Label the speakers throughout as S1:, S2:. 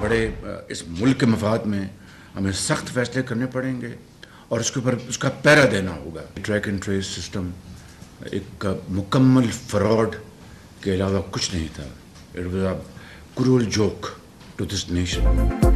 S1: बड़े इस मुल्क के मफाद में हमें सख्त फैसले करने पड़ेंगे और उसके ऊपर उसका पहरा देना होगा। ट्रैक एंड ट्रेस सिस्टम एक मुकम्मल फ्रॉड के अलावा कुछ नहीं था। It was a cruel joke to this nation.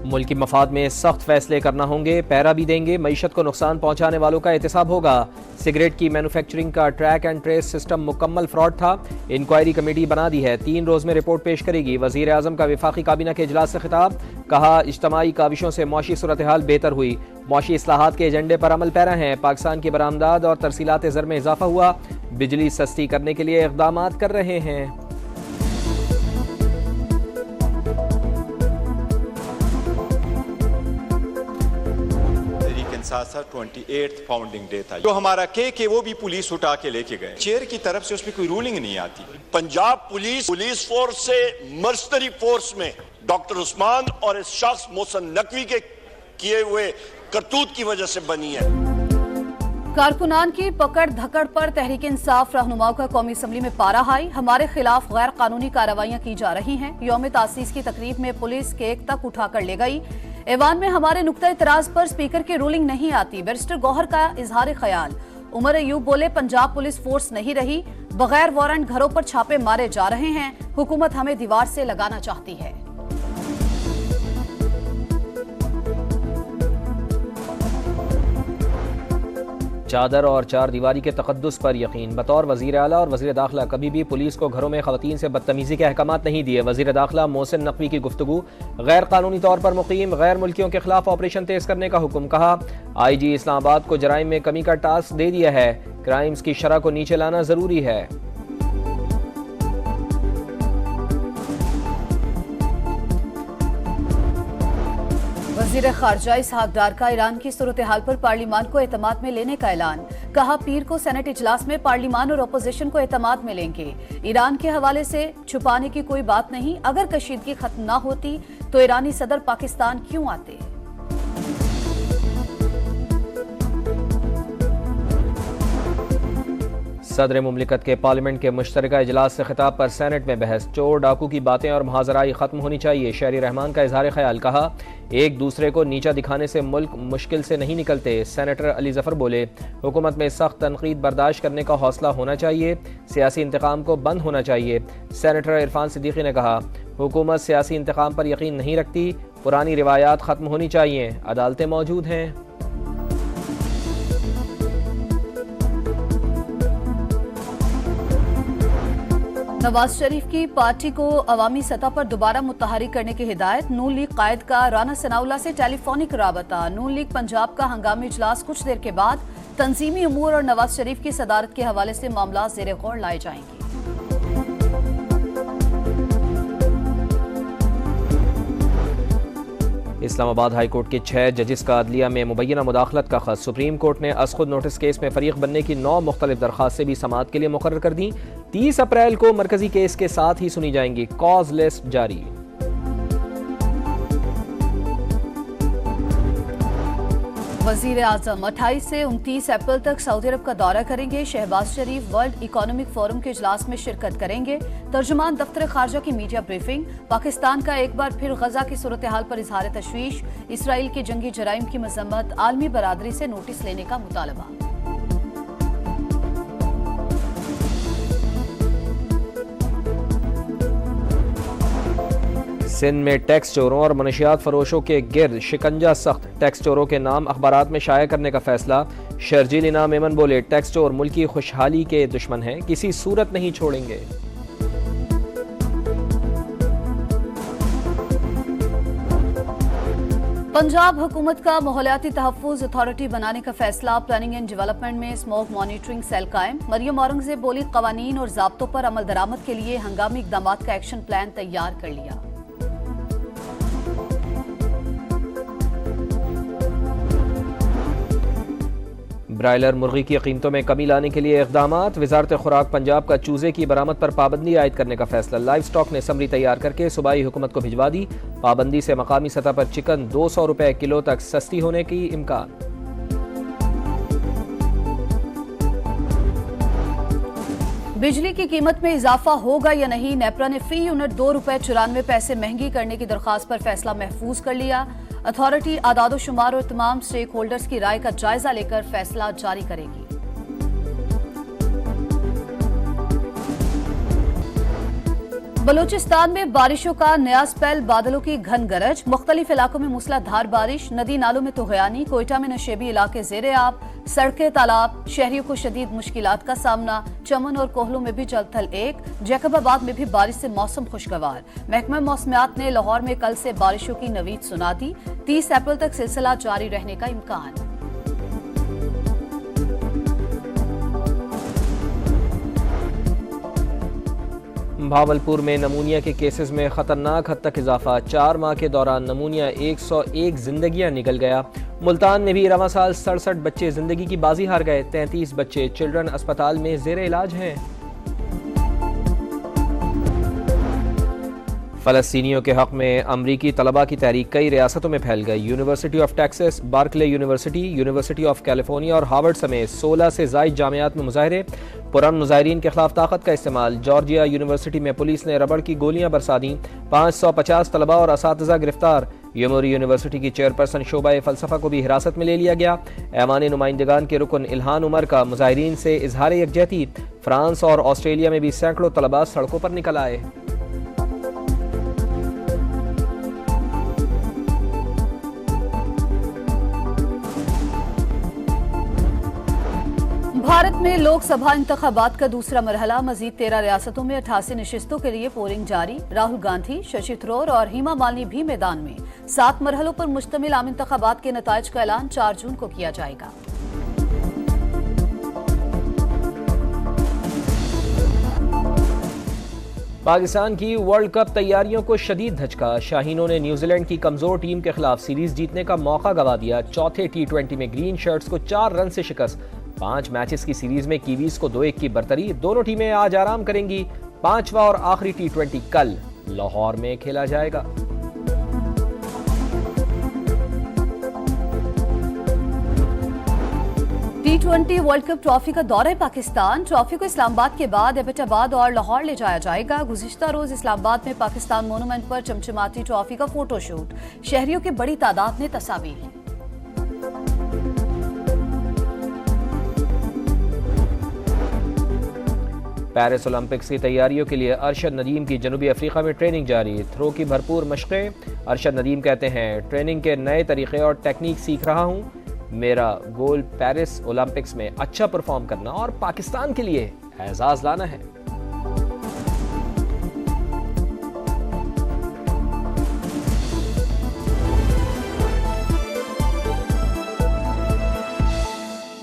S2: मुल्क की मफाद में सख्त फैसले करना होंगे, पैरा भी देंगे, मईशत को नुकसान पहुंचाने वालों का एहतसाब होगा। सिगरेट की मैन्युफैक्चरिंग का ट्रैक एंड ट्रेस सिस्टम मुकम्मल फ्रॉड था। इंक्वायरी कमेटी बना दी है, 3 रोज में रिपोर्ट पेश करेगी। वजीर आजम का वफाकी काबीना के इजलास से खिताब, कहा इज्तमाई काविशों से मौशी सूरत हाल बेहतर हुई, मौशी इस्लाहात के एजेंडे पर अमल पैरा हैं। पाकिस्तान की बरामदाद और तरसीलात ज़र में इजाफा हुआ, बिजली सस्ती करने के लिए इक़दाम कर रहे हैं।
S3: साथ 28th फाउंडिंग डे था। जो हमारा के वो भी पुलिस उठा के लेके गए, चेयर की तरफ से उसमें कोई रूलिंग नहीं आती।
S4: पंजाब पुलिस फोर्स से मर्सनरी फोर्स में डॉक्टर उस्मान और इस शख्स मोहसिन नकवी के किए हुए करतूत की वजह से बनी है।
S5: कारकुनान की पकड़ धकड़ पर तहरीक इंसाफ रहनुमाओं का कौमी असम्बली में पारा हाई, हमारे खिलाफ गैर कानूनी कार्रवाइयां की जा रही हैं। यौम तासीस की तकरीब में पुलिस केक तक उठाकर ले गई। ऐवान में हमारे नुक्ता इतराज पर स्पीकर की रूलिंग नहीं आती, बैरिस्टर गौहर का इजहार ख्याल। उमर अयूब बोले पंजाब पुलिस फोर्स नहीं रही, बगैर वारंट घरों पर छापे मारे जा रहे हैं, हुकूमत हमें दीवार से लगाना चाहती है।
S2: चादर और चार दीवारी के तकद्दुस पर यकीन, बतौर वज़ीर आला और वज़ीर दाखिला कभी भी पुलिस को घरों में ख़वातीन से बदतमीज़ी के अहकामात नहीं दिए। वज़ीर दाखिला मोहसिन नकवी की गुफ्तगू, गैर कानूनी तौर पर मुकीम गैर मुल्कियों के खिलाफ ऑपरेशन तेज करने का हुक्म। कहा IG इस्लामाबाद को जराइम में कमी का टास्क दे दिया है, क्राइम्स की शरह को नीचे लाना जरूरी है।
S5: वज़ीर ख़ारजा इसहाक डार का ईरान की सूरत हाल पर पार्लिमान को एतमाद में लेने का ऐलान। कहा पीर को सेनेट इजलास में पार्लिमान और अपोजिशन को एतमाद में लेंगे। ईरान के हवाले से छुपाने की कोई बात नहीं, अगर कशीदगी खत्म ना होती तो ईरानी सदर पाकिस्तान क्यों आते।
S2: सदर मुमलिकत के पार्लियामेंट के मुश्तरका इजलास से खिताब पर सेनेट में बहस, चोर डाकू की बातें और मुहाजराई खत्म होनी चाहिए। शहरी रहमान का इजहार ख्याल, कहा एक दूसरे को नीचा दिखाने से मुल्क मुश्किल से नहीं निकलते। सेनेटर अली जफर बोले हुकूमत में सख्त तनकीद बर्दाश्त करने का हौसला होना चाहिए, सियासी इंतकाम को बंद होना चाहिए। सेनेटर इरफान सिद्दीकी ने कहा हुकूमत सियासी इंतकाम पर यकीन नहीं रखती, पुरानी रिवायात खत्म होनी चाहिए, अदालतें मौजूद हैं।
S5: नवाज शरीफ की पार्टी को अवामी सतह पर दोबारा मुत्तहरिक करने की हिदायत। नून लीग कायद का राना सनाउल्लाह से टेलीफोनिक राबता। नून लीग पंजाब का हंगामी इजलास कुछ देर के बाद तंजीमी उमूर और नवाज शरीफ की सदारत के हवाले से मामला ज़ेरे गौर लाए जाएंगे।
S2: इस्लामाबाद हाई कोर्ट के 6 जजिस का अदलिया में मुबैना मुदाखलत का खत। सुप्रीम कोर्ट ने असखुद नोटिस केस में फरीक बनने की 9 मुख्तलिफ दरखास्तें भी समाअत के लिए मुकर्रर कर दी। 30 अप्रैल को मरकजी केस के साथ ही सुनी जाएंगी। कॉज लिस्ट जारी।
S5: वजीर आजम 28 से 29 अप्रैल तक सऊदी अरब का दौरा करेंगे। शहबाज शरीफ वर्ल्ड इकोनॉमिक फोरम के इजलास में शिरकत करेंगे। तर्जुमान दफ्तर खारजा की मीडिया ब्रीफिंग। पाकिस्तान का एक बार फिर गजा की सूरत हाल पर इजहार तशवीश। इसराइल के जंगी जराइम की मजम्मत। आलमी बरादरी से नोटिस लेने का मुतालबा।
S2: सिंध में टैक्स चोरों और मनशियात फरोशों के गिर्द शिकंजा सख्त। टैक्स चोरों के नाम अखबारात में शाया करने का फैसला। शर्जील इनाम मेमन बोले टैक्स चोर मुल्क की खुशहाली के दुश्मन हैं, किसी सूरत नहीं छोड़ेंगे।
S5: पंजाब हुकूमत का माहौलियाती तहफ़्फ़ुज़ अथॉरिटी बनाने का फैसला। प्लानिंग एंड डेवलपमेंट में स्मोक मॉनिटरिंग सेल कायम। मरियम औरंगज़ेब बोली कवानीन और ज़ाब्तों पर अमल दरामद के लिए हंगामी इक़दामात का एक्शन प्लान तैयार कर लिया।
S2: ब्रायलर मुर्गी की कीमतों में कमी लाने के लिए इक़दामात। वज़ारत खुराक पंजाब का चूजे की बरामद पर पाबंदी आयद करने का फैसला। लाइव स्टॉक ने समरी तैयार करके सूबाई हुकूमत को भिजवा दी। पाबंदी से मकामी सतह पर चिकन 200 रुपए किलो तक सस्ती होने की इम्कान।
S5: बिजली की कीमत में इजाफा होगा या नहीं, नेपरा ने फी यूनिट ₹2.94 महंगी करने की दरखास्त पर फैसला महफूज कर लिया। अथॉरिटी आदादोशुमार और तमाम स्टेक होल्डर्स की राय का जायजा लेकर फैसला जारी करेगी। बलूचिस्तान में बारिशों का नया स्पेल, बादलों की घन गरज, मुख्तलिफ इलाकों में मूसलाधार बारिश, नदी नालों में तुगयानी, कोयटा में नशेबी इलाके जेरे आब, सड़कें तालाब, शहरियों को शदीद मुश्किलात का सामना। चमन और कोहलों में भी जलथल एक, जैकबाबाद में भी बारिश से मौसम खुशगवार। महकमा मौसमियात ने लाहौर में कल से बारिशों की नवीद सुना दी, 30 अप्रैल तक सिलसिला जारी रहने का इम्कान।
S2: भावलपुर में नमूनिया के केसेस में खतरनाक हद तक इजाफा, 4 माह के दौरान नमूनिया 101 जिंदगियां निकल गया। मुल्तान में भी रवां साल 67 बच्चे जिंदगी की बाजी हार गए, 33 बच्चे चिल्ड्रन अस्पताल में जेरे इलाज हैं। फ़लस्तीनियों के हक़ में अमरीकी तलबा की तहरीक कई रियासतों में फैल गई। University of Texas, Berkeley University, University of California और हार्वर्ड समेत 16 से ज़ायद जामियात में मुजाहरे। पुरअमन मुजाहिरीन के खिलाफ ताकत का इस्तेमाल। जॉर्जिया यूनिवर्सिटी में पुलिस ने रबड़ की गोलियां बरसा दी, 550 तलबा और असातिज़ा गिरफ्तार। यमोरी यूनिवर्सिटी की चेयरपर्सन शोबा फ़लसफ़ा को भी हिरासत में ले लिया गया। ऐवान नुमाइंदगान के रुकन इल्हान उमर का मुजाहिरीन से इजहार यकजहती। फ्रांस और ऑस्ट्रेलिया में भी सैकड़ों तलबा सड़कों पर निकल आए।
S5: भारत में लोकसभा इंतखाबात का दूसरा मरहला, मजीद 13 रियासतों में 88 नशिस्तों के लिए पोलिंग जारी। राहुल गांधी, शशि थरूर और हेमा मालिनी भी मैदान में। 7 मरहलों पर मुश्तमिल आम इंतखाबात के नताइज का ऐलान 4 जून को किया जाएगा।
S2: पाकिस्तान की वर्ल्ड कप तैयारियों को शदीद धचका। शाहीनों ने न्यूजीलैंड की कमजोर टीम के खिलाफ सीरीज जीतने का मौका गंवा दिया। चौथे T20 में ग्रीन शर्ट्स को 4 रन से शिकस्त। 5 मैचेस की सीरीज में कीवीज को 2-1 की बरतरी। दोनों टीमें आज आराम करेंगी। 5वां और आखिरी T20 कल लाहौर में खेला जाएगा।
S5: T20 वर्ल्ड कप ट्रॉफी का दौरा है पाकिस्तान। ट्रॉफी को इस्लामाबाद के बाद एबटाबाद और लाहौर ले जाया जाएगा। गुज़िश्ता रोज इस्लामाबाद में पाकिस्तान मोनूमेंट पर चमचमाती ट्रॉफी का फोटोशूट। शहरियों की बड़ी तादाद ने तस्वीर ली।
S2: पेरिस ओलंपिक्स की तैयारियों के लिए अरशद नदीम की जनूबी अफ्रीका में ट्रेनिंग जारी। थ्रो की भरपूर मशक़ें। अरशद नदीम कहते हैं, ट्रेनिंग के नए तरीक़े और टेक्निक सीख रहा हूँ। मेरा गोल पेरिस ओलंपिक्स में अच्छा परफॉर्म करना और पाकिस्तान के लिए एजाज़ लाना है।